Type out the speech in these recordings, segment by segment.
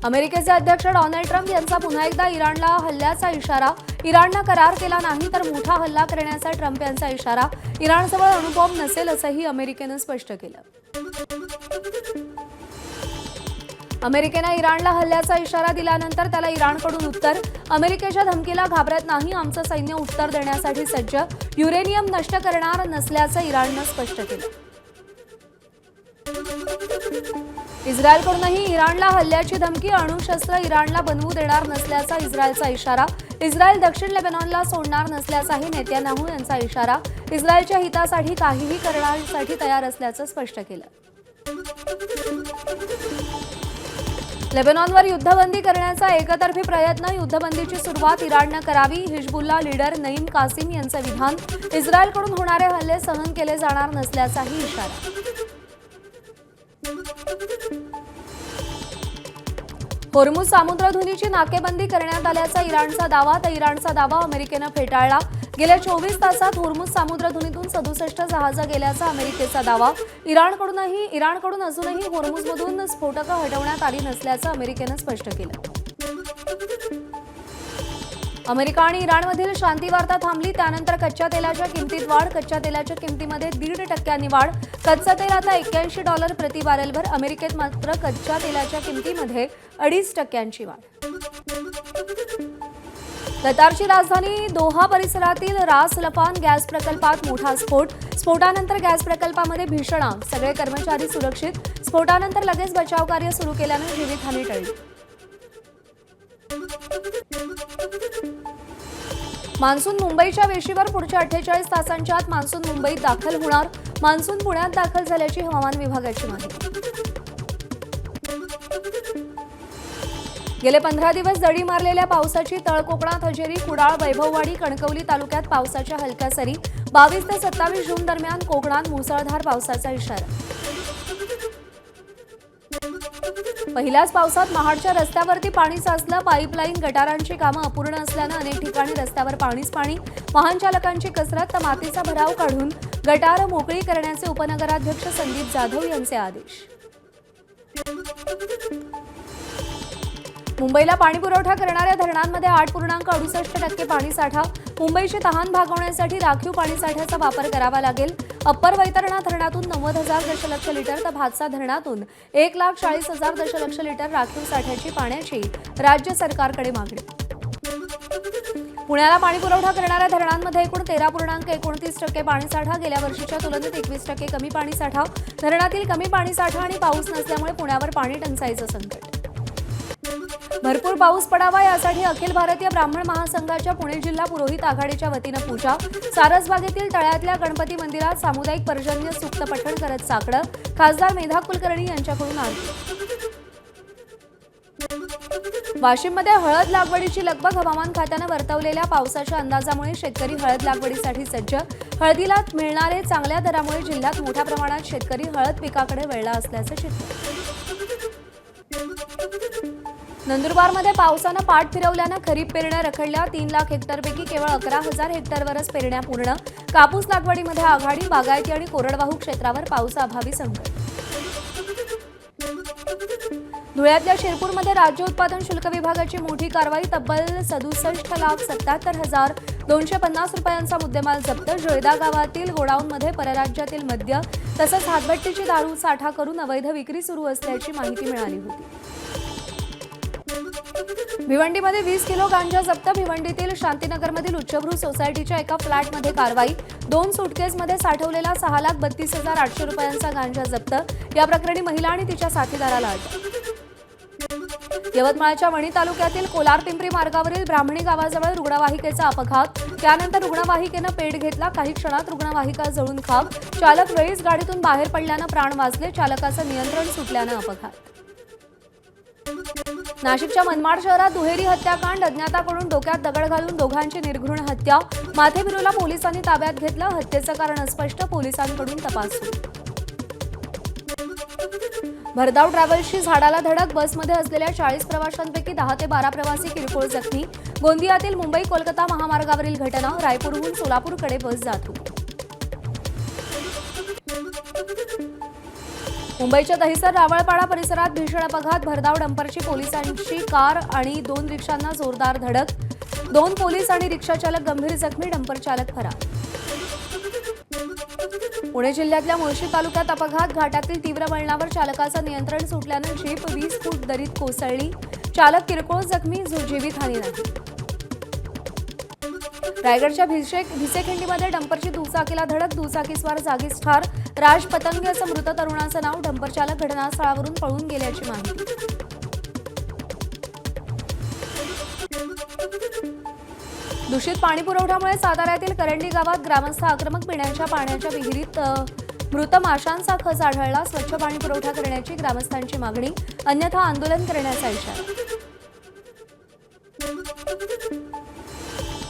अमेरिकेचे अध्यक्ष Donald Trump यांचा पुन्हा एकदा इराणला हल्ल्याचा इशारा। इराणनं करार केला नाही तर मोठा हल्ला करण्याचा ट्रम्प यांचा इशारा। इराणजवळ अणुबॉम्ब नसेल असंही अमेरिकेनं स्पष्ट केलं। अमेरिकेनं इराणला हल्ल्याचा इशारा दिल्यानंतर त्याला इराणकडून उत्तर। अमेरिकेच्या धमकीला घाबरत नाही, आमचं सैन्य उत्तर देण्यासाठी सज्ज। युरेनियम नष्ट करणार नसल्याचं इराणनं स्पष्ट केलं। इस्रायलकडूनही इराणला हल्ल्याची धमकी। अणुशस्त्र इराणला बनवू देणार नसल्याचा इस्रायलचा इशारा। इस्रायल दक्षिण लेबनॉनला सोडणार नसल्याचाही नेत्यानाहू यांचा इशारा। इस्रायलच्या हितासाठी काहीही करण्यासाठी तयार असल्याचं स्पष्ट केलं। लेबनॉनवर युद्धबंदी करण्याचा एकतर्फी प्रयत्न। युद्धबंदीची सुरुवात इराणनं करावी, हिजबुल्ला लीडर नईम कासिम यांचं विधान। इस्रायलकडून होणारे हल्ले सहन केले जाणार नसल्याचाही इशारा। होर्मुझ सामुद्रधुनीची नाकेबंदी करण्यात आल्याचा इराणचा दावा। तर इराणचा दावा अमेरिकेनं फेटाळला। गेल्या 24 तासात होर्मुझ सामुद्रधुनीतून 67 जहाजं गेल्याचा अमेरिकेचा दावा। इराणकडून अजूनही होर्मुझमधून स्फोटकं हटवण्यात आली नसल्याचं अमेरिकेनं स्पष्ट केलं। अमेरिका आणि इराणमधील शांती वार्ता थांबली, त्यानंतर कच्च्या तेलाच्या किमतीत वाढ। कच्च्या तेलाच्या किमतीमध्ये 1.5% वाढ। कच्चं तेल आता $81 प्रति बॅरेलवर। अमेरिकेत मात्र कच्च्या तेलाच्या किमतीमध्ये 2.5% वाढ। कतारची राजधानी दोहा परिसरातील रास लफान गॅस प्रकल्पात मोठा स्फोट। स्फोटानंतर गॅस प्रकल्पामध्ये भीषण आग, सगळे कर्मचारी सुरक्षित। स्फोटानंतर लगेच बचाव कार्य सुरू केल्यानं जीवितहानी टळली। मान्सून मुंबईच्या वेशीवर पुढच्या 48 तासांच्या आत मान्सून मुंबईत दाखल होणार। मान्सून पुण्यात दाखल झाल्याची हवामान विभागाची माहिती। गेले 15 दिवस दडी मारलेल्या पावसाची तळकोकणात हजेरी। कुडाळ, वैभववाडी, कणकवली तालुक्यात पावसाच्या हलक्या सरी। 22 ते 27 जून दरम्यान कोकणात मुसळधार पावसाचा इशारा। पहिल्याच पावसात महाडच्या रस्त्यावरती पाणी साचलं। पाईपलाईन गटारांची कामं अपूर्ण असल्यानं अनेक ठिकाणी रस्त्यावर पाणीच पाणी। वाहन चालकांची कसरत, तर मातीचा भराव काढून गटार मोकळी करण्याचे उपनगराध्यक्ष संदीप जाधव यांचे आदेश। मुंबईला पाणीपुरवठा करणाऱ्या धरणांमध्ये 8.68% पाणीसाठा। मुंबईची तहान भागवण्यासाठी राखीव पाणीसाठ्याचा वापर करावा लागेल। अप्पर वैतरणा धरणातून 90,000 दशलक्ष लिटर तर भातसा धरणातून 1,40,000 दशलक्ष लिटर राखीव साठ्याची पाण्याची राज्य सरकारकडे मागणी। पुण्याला पाणीपुरवठा करणाऱ्या धरणांमध्ये एकूण 13.29% पाणीसाठा। गेल्या वर्षीच्या तुलनेत 21% कमी पाणीसाठा। धरणातील कमी पाणीसाठा आणि पाऊस नसल्यामुळे पुण्यावर पाणी टंचाईचं संकट। भरपूर पाऊस पडावा यासाठी अखिल भारतीय ब्राह्मण महासंघाच्या पुणे जिल्हा पुरोहित आघाडीच्या वतीनं पूजा। सारसबागेतील तळ्यातल्या गणपती मंदिरात सामुदायिक पर्जन्य सूक्त पठण करत साकडं। खासदार मेधा कुलकर्णी यांच्याकडून आरती। वाशिममध्ये हळद लागवडीची लगबग। हवामान खात्यानं वर्तवलेल्या पावसाच्या अंदाजामुळे शेतकरी हळद लागवडीसाठी सज्ज। हळदीला मिळणारे चांगल्या दरामुळे जिल्ह्यात मोठ्या प्रमाणात शेतकरी हळद पिकाकडे वळला असल्याचं चित्र। नंदुरबारमध्ये पावसानं पाठ फिरवल्यानं खरीप पेरण्या रखडल्या। 3 लाख हेक्टरपैकी केवळ 11,000 हेक्टरवरच पेरण्या पूर्ण। कापूस लागवडीमध्ये आघाडी। बागायती आणि कोरडवाहू क्षेत्रावर पावसाअभावी संकट। धुळ्यातल्या शिरपूरमध्ये राज्य उत्पादन शुल्क विभागाची मोठी कारवाई। तब्बल 67,77,250 रुपयांचा मुद्देमाल जप्त। जळदा गावातील गोडाऊनमध्ये परराज्यातील मद्य तसंच हातभट्टीची दारू साठा करून अवैध विक्री सुरू असल्याची माहिती मिळाली होती। भिवंडीमध्ये 20 किलो गांजा जप्त। भिवंडीतील शांतीनगरमधील उच्चभ्रू सोसायटीच्या एका फ्लॅटमध्ये कारवाई। 2 सुटकेसमध्ये साठवलेला 6,32,800 रुपयांचा गांजा जप्त। या प्रकरणी महिला आणि तिच्या साथीदाराला अटक। यवतमाळच्या वणी तालुक्यातील कोलार-पिंपरी मार्गावरील ब्राह्मणी गावाजवळ रुग्णवाहिकेचा अपघात। त्यानंतर रुग्णवाहिकेनं पेट घेतला। काही क्षणात रुग्णवाहिका जळून खाक। चालक वेळीच गाडीतून बाहेर पडल्यानं प्राण वाचले। चालकाचं नियंत्रण सुटल्यानं अपघात। नाशिकच्या मनमाड शहरात दुहेरी हत्याकांड। अज्ञाताकडून डोक्यात दगड घालून दोघांची निर्घृण हत्या। माथेबिरूला पोलिसांनी ताब्यात घेतलं। हत्येचं कारण अस्पष्ट, पोलिसांकडून तपास सुरू। भरधाव ट्रॅव्हल्सची झाडाला धडक। बसमध्ये असलेल्या 40 प्रवाशांपैकी 10 ते 12 प्रवासी किरकोळ जखमी। गोंदियातील मुंबई कोलकाता महामार्गावरील घटना। रायपूरहून सोलापूरकडे बस जात होती। मुंबईच्या दहिसर रावळपाडा परिसरात भीषण अपघात, भरधाव डंपरची पोलिसांची कार आणि 2 रिक्षांना जोरदार धडक, 2 पोलीस आणि रिक्षाचालक गंभीर जखमी, डंपर चालक फरार. पुणे जिल्ह्यातल्या मुळशी तालुक्यात अपघात, घाटातील तीव्र वळणावर चालकाचं नियंत्रण सुटल्यानं जीप 20 फूट दरीत कोसळली, चालक किरकोळ जखमी, जीवितहानी नाही. रायगडच्या भिसेखिंडीमध्ये डंपरची दुचाकीला धडक, दुचाकीस्वार जागीच ठार, राज पतंगे असं मृत तरुणाचं नाव, डंपर चालक घटनास्थळावरून पळून गेल्याची माहिती. दूषित पाणी पुरवठ्यामुळे साताऱ्यातील करंडी गावात ग्रामस्थ आक्रमक, पिण्याच्या पाण्याच्या विहिरीत मृत माशांचा खच आढळला, स्वच्छ पाणी पुरवठा करण्याची ग्रामस्थांची मागणी, अन्यथा आंदोलन करण्याचा इशारा.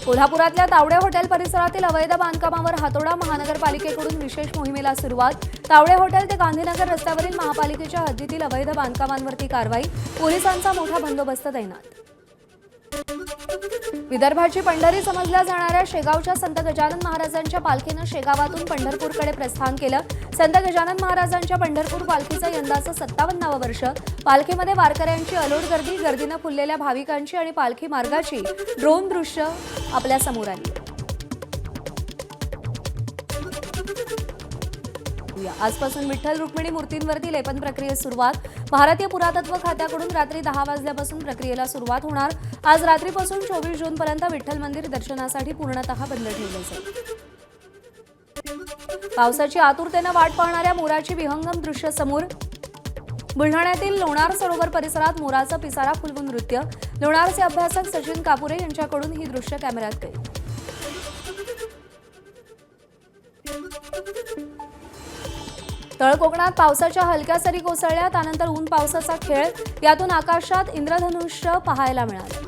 कोल्हापुरातल्या तावडे हॉटेल परिसरातील अवैध बांधकामावर हातोडा, महानगरपालिकेकडून विशेष मोहिमेला सुरुवात. तावडे हॉटेल ते गांधीनगर रस्त्यावरील महापालिकेच्या हद्दीतील अवैध बांधकामांवरती कारवाई, पोलिसांचा मोठा बंदोबस्त तैनात. विदर्भाची पंढरी समजल्या जाणाऱ्या शेगावच्या संत गजानन महाराजांच्या पालखीनं शेगावातून पंढरपूरकडे प्रस्थान केलं. संत गजानन महाराजांच्या पंढरपूर पालखीचं यंदाचं 57वं वर्ष. पालखीमध्ये वारकऱ्यांची अलोट गर्दी, गर्दीनं फुललेल्या भाविकांची आणि पालखी मार्गाची ड्रोन दृश्य आपल्या समोर आली. आजपासून विठ्ठल रुक्मिणी मूर्तींवरती लेपन प्रक्रियेस सुरुवात. भारतीय पुरातत्व खात्याकडून रात्री 10 वाजल्यापासून प्रक्रियेला सुरुवात होणार. आज रात्रीपासून 24 जूनपर्यंत विठ्ठल मंदिर दर्शनासाठी पूर्णतः बंद ठेवले जाईल. पावसाची आतुरतेनं वाट पाहणाऱ्या मोराची विहंगम दृश्य समोर. बुलढाण्यातील लोणार सरोवर परिसरात मोराचा पिसारा फुलवून नृत्य. लोणारचे अभ्यासक सचिन कापुरे यांच्याकडून ही दृश्य कॅमेऱ्यात कैद. तळ कोकणात पावसाच्या हलक्या सरी कोसळल्या, त्यानंतर ऊन पावसाचा खेळ, यातून आकाशात इंद्रधनुष्य पाहायला मिळालं.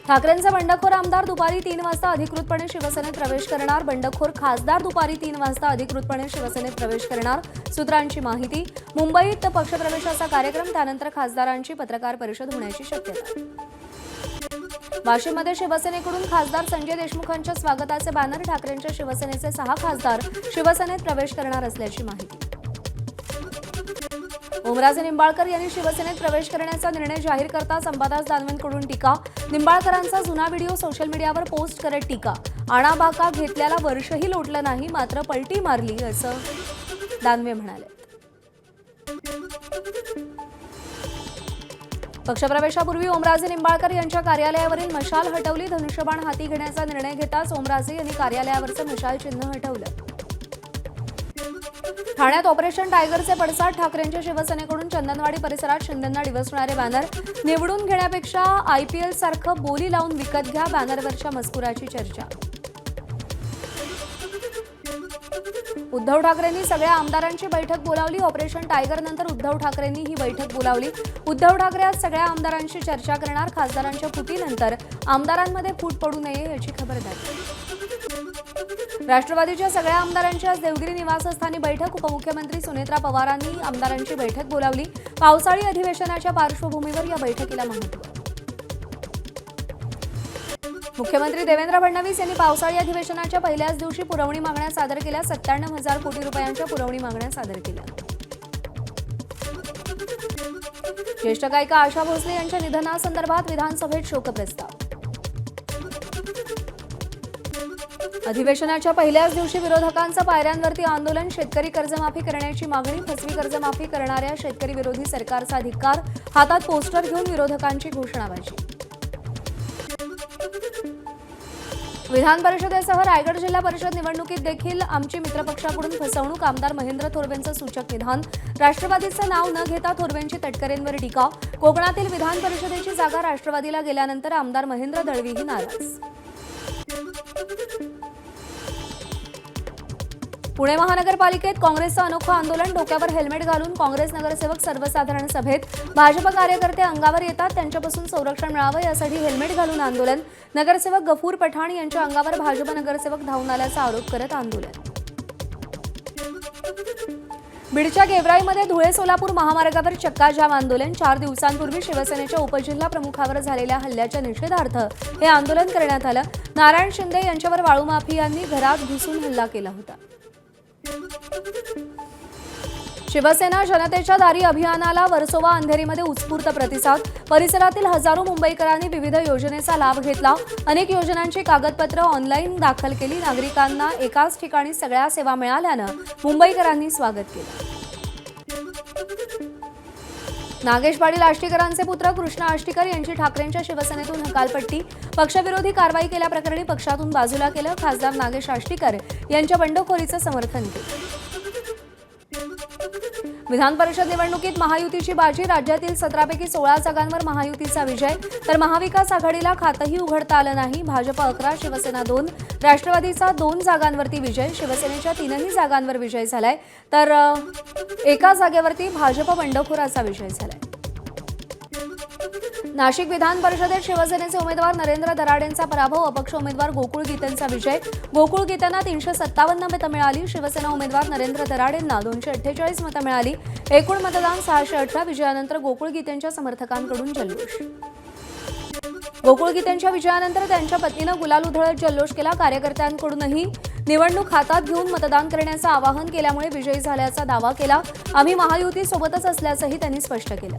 ठाकरेंचे बंडखोर आमदार दुपारी 3 वाजता अधिकृतपणे शिवसेनेत प्रवेश करणार. बंडखोर खासदार दुपारी 3 वाजता अधिकृतपणे शिवसेनेत प्रवेश करणार, सूत्रांची माहिती. मुंबईत पक्षप्रवेशाचा कार्यक्रम, त्यानंतर खासदारांची पत्रकार परिषद होण्याची शक्यता. वाशिममध्ये शिवसेनेकडून खासदार संजय देशमुखांच्या स्वागताचे बॅनर. ठाकरेंच्या शिवसेनेचे 6 खासदार शिवसेनेत प्रवेश करणार असल्याची माहिती. ओमराजे निंबाळकर यांनी शिवसेनेत प्रवेश करण्याचा निर्णय जाहीर करताच अंबादास दानवेंकडून टीका. निंबाळकरांचा जुना व्हिडिओ सोशल मीडियावर पोस्ट करत टीका. आणाबाका घेतल्याला वर्षही लोटलं नाही, मात्र पलटी मारली, असं दानवे म्हणाले. पक्षप्रवेशापूर्वी ओमराजे निंबाळकर यांच्या कार्यालयावरील मशाल हटवली. धनुष्यबाण हाती घेण्याचा निर्णय घेताच ओमराजे यांनी कार्यालयावरचं मशाल चिन्ह हटवलं. ठाण्यात ऑपरेशन टायगरचे पडसाद. ठाकरेंच्या शिवसेनेकडून चंदनवाडी परिसरात शिंदेंना डिवचणारे बॅनर. निवडून घेण्यापेक्षा IPL सारखं बोली लावून विकत घ्या, बॅनरवरच्या मजकुराची चर्चा. उद्धव ठाकरेंनी सगळ्या आमदारांची बैठक बोलावली. ऑपरेशन टायगर नंतर उद्धव ठाकरेंनी ही बैठक बोलावली. उद्धव ठाकरे आज सगळ्या आमदारांशी चर्चा करणार. खासदारांच्या फुटीनंतर आमदारांमध्ये फूट पडू नये याची खबरदारी. राष्ट्रवादीच्या सगळ्या आमदारांची आज देवगिरी निवासस्थानी बैठक. उपमुख्यमंत्री सुनेत्रा पवारांनी आमदारांची बैठक बोलावली. पावसाळी अधिवेशनाच्या पार्श्वभूमीवर या बैठकीला महत्त्व. मुख्यमंत्री देवेंद्र फडणवीस यांनी पावसाळी अधिवेशनाच्या पहिल्याच दिवशी पुरवणी मागण्या सादर केल्या. 97,000 कोटी रुपयांच्या पुरवणी मागण्या सादर केल्या. ज्येष्ठ गायिका आशा भोसले यांच्या निधनासंदर्भात विधानसभेत शोकप्रस्ताव. अधिवेशनाच्या पहिल्याच दिवशी विरोधकांचं पायऱ्यांवरती आंदोलन. शेतकरी कर्जमाफी करण्याची मागणी. फसवी कर्जमाफी करणाऱ्या शेतकरी विरोधी सरकारचा धिक्कार. हातात पोस्टर घेऊन विरोधकांची घोषणाबाजी. विधान परिषदेसह रायगड जिल्हा परिषद निवडणुकीत देखील आमची मित्रपक्षाकडून फसवणूक. आमदार महेंद्र थोरवेंचं सूचक विधान. राष्ट्रवादीचं नाव न घेता थोरवेंची तटकरेंवर टीका. कोकणातील विधान परिषदेची जागा राष्ट्रवादीला गेल्यानंतर आमदार महेंद्र दळवीही नाराज. पुणे महानगरपालिकेत काँग्रेसचं अनोखं आंदोलन. डोक्यावर हेल्मेट घालून काँग्रेस नगरसेवक सर्वसाधारण सभेत. भाजप कार्यकर्ते अंगावर येतात, त्यांच्यापासून संरक्षण मिळावं यासाठी हेल्मेट घालून आंदोलन. नगरसेवक गफूर पठाण यांच्या अंगावर भाजप नगरसेवक धावून आल्याचा आरोप करत आंदोलन. बीडच्या गेवराईमध्ये धुळे सोलापूर महामार्गावर चक्काजाम आंदोलन. 4 दिवसांपूर्वी शिवसेनेच्या उपजिल्हा प्रमुखावर झालेल्या हल्ल्याच्या निषेधार्थ हे आंदोलन करण्यात आलं. नारायण शिंदे यांच्यावर वाळू माफियांनी घरात घुसून हल्ला केला होता. शिवसेना जनतेच्या दारी अभियानाला वर्सोवा अंधेरीमध्ये उत्स्फूर्त प्रतिसाद. परिसरातील हजारो मुंबईकरांनी विविध योजनेचा लाभ घेतला. अनेक योजनांची कागदपत्र ऑनलाईन दाखल केली. नागरिकांना एकाच ठिकाणी सगळ्या सेवा मिळाल्यानं मुंबईकरांनी स्वागत केलं. नागेश पाटील आष्टीकरांचे पुत्र कृष्णा आष्टीकर यांची ठाकरेंच्या शिवसेनेतून हकालपट्टी. पक्षविरोधी कारवाई केल्याप्रकरणी पक्षातून बाजूला केलं. खासदार नागेश आष्टीकर यांच्या बंडखोरीचं समर्थन केलं. विधान परिषद निवडणुकीत महायुतीची बाजी. राज्यातील 17पैकी 16 जागांवर महायुतीचा विजय, तर महाविकास आघाडीला खातंही उघडता आलं नाही. भाजप 11, शिवसेना 2, राष्ट्रवादीचा 2 जागांवरती विजय. शिवसेनेच्या 3ही जागांवर विजय झालाय, तर एका जागेवरती भाजप बंडखोराचा विजय झालाय. नाशिक विधान परिषदेत शिवसेनेचे उमेदवार नरेंद्र दराडेंचा पराभव. अपक्ष उमेदवार गोकुळ गीतेंचा विजय. गोकुळ गीतेंना 357 मतं मिळाली. शिवसेना उमेदवार नरेंद्र दराडेंना 248 मतं मिळाली. एकूण मतदान 618. विजयानंतर गोकुळ गीतेंच्या समर्थकांकडून जल्लोष. गोकुळ गीतेंच्या विजयानंतर त्यांच्या पत्नीनं गुलाल उधळत जल्लोष केला. कार्यकर्त्यांकडूनही निवडणूक हातात घेऊन मतदान करण्याचं आवाहन केल्यामुळे विजयी झाल्याचा दावा केला. आम्ही महायुती सोबतच असल्याचंही त्यांनी स्पष्ट केलं.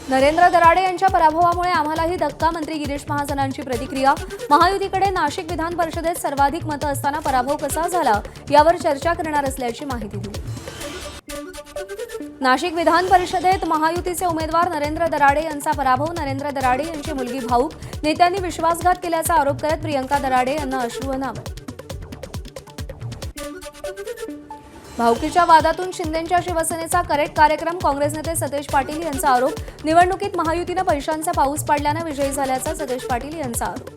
नरेंद्र दराडे यांच्या पराभवामुळे आम्हालाही धक्का. मंत्री गिरीश महाजनांची प्रतिक्रिया. महायुतीकडे नाशिक विधान परिषदेत सर्वाधिक मतं असताना पराभव कसा झाला यावर चर्चा करणार असल्याची माहिती दिली. नाशिक विधान परिषदेत महायुतीचे उमेदवार नरेंद्र दराडे यांचा पराभव. नरेंद्र दराडे यांची मुलगी भाऊक. नेत्यांनी विश्वासघात केल्याचा आरोप करत प्रियंका दराडे यांना अश्रू अनावर. भाऊकीच्या वादातून शिंदेंच्या शिवसेनेचा करेक्ट कार्यक्रम. काँग्रेस नेते सतेज पाटील यांचा आरोप. निवडणुकीत महायुतीनं पैशांचा पाऊस पाडल्यानं विजयी झाल्याचा सतेज पाटील यांचा आरोप.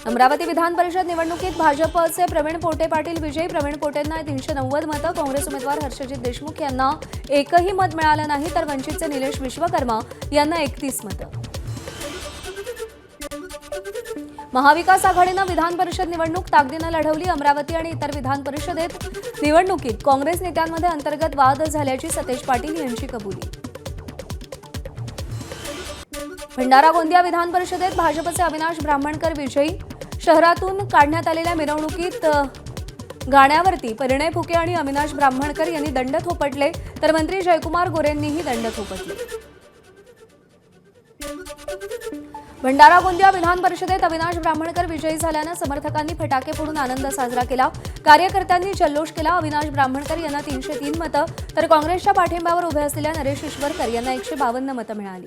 अमरावती विधान परिषद निवडणुकीत भाजपचे प्रवीण पोटे पाटील विजयी. प्रवीण पोटेंना 390 मतं. काँग्रेस उमेदवार हर्षजित देशमुख यांना एकही मत मिळालं नाही, तर वंचितचे निलेश विश्वकर्मा यांना 31 मतं. महाविकास आघाडीनं विधान परिषद निवडणूक ताकदीनं लढवली. अमरावती आणि इतर विधान परिषदेत निवडणुकीत काँग्रेस नेत्यांमध्ये अंतर्गत वाद झाल्याची सतेज पाटील यांची कबुली. भंडारा गोंदिया विधान परिषदेत भाजपचे अविनाश ब्राह्मणकर विजयी. शहरातून काढण्यात आलेल्या मिरवणुकीत गाण्यावरती परिणय फुके आणि अविनाश ब्राह्मणकर यांनी दंड थोपटले, तर मंत्री जयकुमार गोरेंनीही दंड थोपटले. भंडारा गोंदिया विधान परिषदेत अविनाश ब्राह्मणकर विजयी झाल्यानं समर्थकांनी फटाके फोडून आनंद साजरा केला. कार्यकर्त्यांनी जल्लोष केला. अविनाश ब्राह्मणकर यांना 303 मतं, तर काँग्रेसच्या पाठिंब्यावर उभे असलेल्या नरेश ईश्वरकर यांना 152 मतं मिळाली.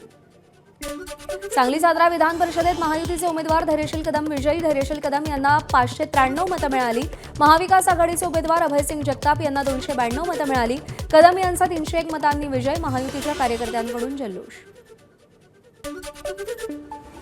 सांगली सातारा विधान परिषदेत महायुतीचे उमेदवार धैर्यशील कदम विजयी. धैर्यशील कदम यांना 593 मतं मिळाली. महाविकास आघाडीचे उमेदवार अभयसिंग जगताप यांना 292 मतं मिळाली. कदम यांचा 301 मतांनी विजय. महायुतीच्या कार्यकर्त्यांकडून जल्लोष.